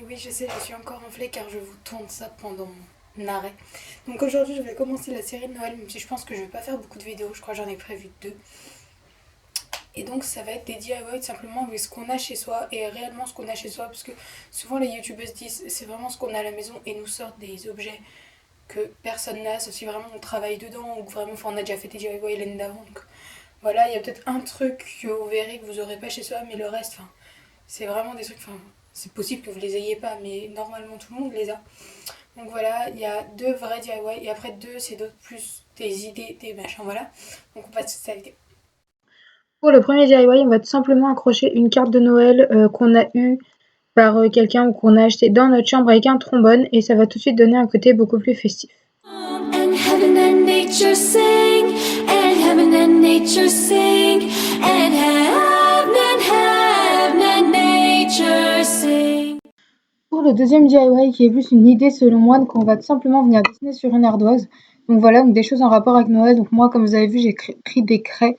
Oui, je sais, je suis encore enflée car je vous tourne ça pendant mon arrêt. Donc aujourd'hui, je vais commencer la série de Noël, même si je pense que je vais pas faire beaucoup de vidéos. Je crois que j'en ai prévu 2. Et donc, ça va être des DIY simplement avec ce qu'on a chez soi et réellement ce qu'on a chez soi. Parce que souvent, les youtubeuses disent c'est vraiment ce qu'on a à la maison et nous sortent des objets que personne n'a, sauf si vraiment on travaille dedans ou vraiment on a déjà fait des DIY l'année d'avant. Donc voilà, il y a peut-être un truc que vous verrez que vous aurez pas chez soi, mais le reste, c'est vraiment des trucs. C'est possible que vous les ayez pas, mais normalement tout le monde les a. Donc voilà, il y a 2 vrais DIY et après 2 c'est d'autres plus des idées, des machins, voilà. Donc on passe à la vidéo. Pour le premier DIY, on va tout simplement accrocher une carte de Noël qu'on a eue par quelqu'un ou qu'on a acheté dans notre chambre avec un trombone et ça va tout de suite donner un côté beaucoup plus festif. And heaven and nature sing, and heaven and nature sing, and heaven and nature sing. Pour le deuxième DIY, qui est plus une idée selon moi, donc on va tout simplement venir dessiner sur une ardoise. Donc voilà, donc des choses en rapport avec Noël. Donc moi, comme vous avez vu, j'ai pris des craies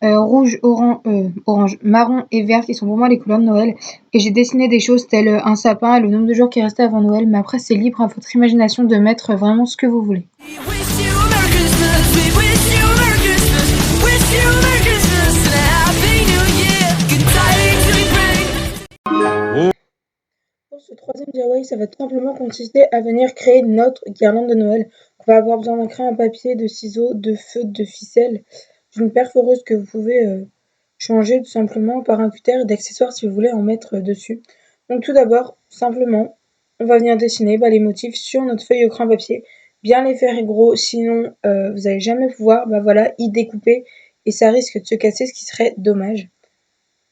rouge, orange, marron et vert qui sont pour moi les couleurs de Noël. Et j'ai dessiné des choses telles un sapin et le nombre de jours qui restait avant Noël. Mais après, c'est libre à votre imagination de mettre vraiment ce que vous voulez. Pour ce troisième DIY, ça va tout simplement consister à venir créer notre guirlande de Noël. On va avoir besoin d'un crayon à papier, de ciseaux, de feutres, de ficelle, d'une perforeuse que vous pouvez changer tout simplement par un cutter et d'accessoires si vous voulez en mettre dessus. Donc tout d'abord, simplement, on va venir dessiner les motifs sur notre feuille au crayon papier, bien les faire gros, sinon vous n'allez jamais pouvoir y découper et ça risque de se casser, ce qui serait dommage.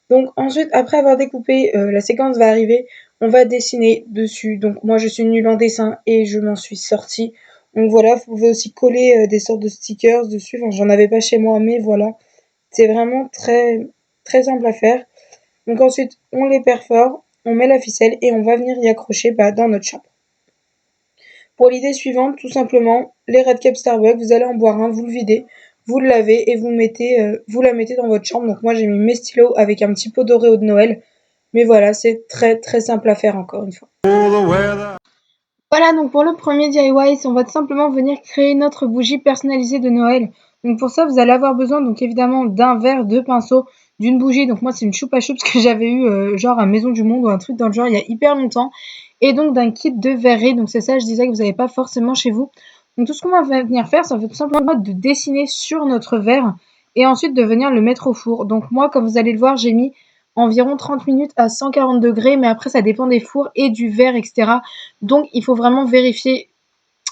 Donc ensuite, après avoir découpé, la séquence va arriver, on va dessiner dessus. Donc moi je suis nulle en dessin et je m'en suis sortie. Donc voilà, vous pouvez aussi coller des sortes de stickers dessus. Enfin, j'en avais pas chez moi, mais voilà. C'est vraiment très, très simple à faire. Donc ensuite, on les perfore, on met la ficelle et on va venir y accrocher dans notre chambre. Pour l'idée suivante, tout simplement, les Red Cup Starbucks, vous allez en boire un, vous le videz, vous le lavez et vous la mettez dans votre chambre. Donc moi j'ai mis mes stylos avec un petit pot d'Oreo de Noël. Mais voilà, c'est très très simple à faire encore une fois. Voilà, donc pour le premier DIY, on va tout simplement venir créer notre bougie personnalisée de Noël. Donc pour ça, vous allez avoir besoin donc évidemment d'un verre, de pinceaux, d'une bougie. Donc moi c'est une choupa choups que j'avais eu genre à Maison du Monde ou un truc dans le genre il y a hyper longtemps. Et donc d'un kit de verre. Donc c'est ça, je disais que vous n'avez pas forcément chez vous. Donc tout ce qu'on va venir faire, ça va tout simplement de dessiner sur notre verre et ensuite de venir le mettre au four. Donc moi, comme vous allez le voir, j'ai mis environ 30 minutes à 140 degrés, mais après ça dépend des fours et du verre, etc. Donc il faut vraiment vérifier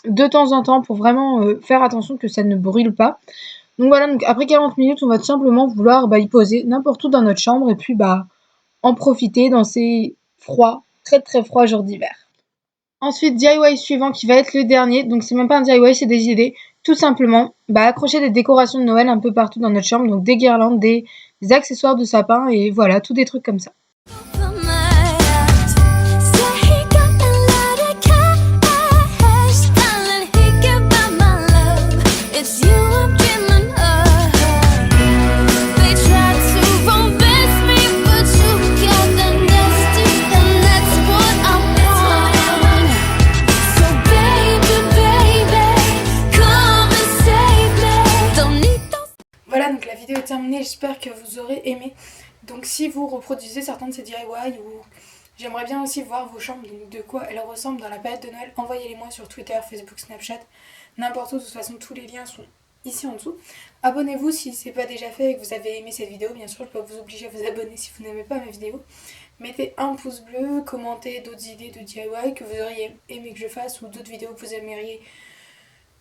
de temps en temps pour vraiment faire attention que ça ne brûle pas. Donc voilà, donc après 40 minutes, on va tout simplement vouloir y poser n'importe où dans notre chambre et puis en profiter dans ces froids, très très froids jours d'hiver. Ensuite, DIY suivant qui va être le dernier, donc c'est même pas un DIY, c'est des idées. Tout simplement, accrocher des décorations de Noël un peu partout dans notre chambre, donc des guirlandes, des accessoires de sapin et voilà, tous des trucs comme ça. Voilà, donc la vidéo est terminée, j'espère que vous aurez aimé. Donc si vous reproduisez certains de ces DIY ou j'aimerais bien aussi voir vos chambres, donc de quoi elles ressemblent dans la période de Noël, envoyez-les-moi sur Twitter, Facebook, Snapchat, n'importe où, de toute façon tous les liens sont ici en dessous. Abonnez-vous si ce n'est pas déjà fait et que vous avez aimé cette vidéo, bien sûr je peux vous obliger à vous abonner si vous n'aimez pas mes vidéos. Mettez un pouce bleu, commentez d'autres idées de DIY que vous auriez aimé que je fasse ou d'autres vidéos que vous aimeriez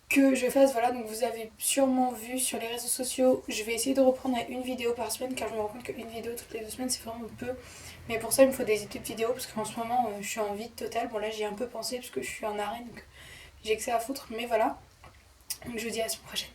que je fasse. Voilà, donc vous avez sûrement vu sur les réseaux sociaux, je vais essayer de reprendre à une vidéo par semaine car je me rends compte qu'une vidéo toutes les 2 semaines c'est vraiment peu, mais pour ça il me faut des idées de vidéos parce qu'en ce moment je suis en vide total. Bon là j'y ai un peu pensé parce que je suis en arrêt donc j'ai que ça à foutre, mais voilà, donc je vous dis à la semaine prochaine.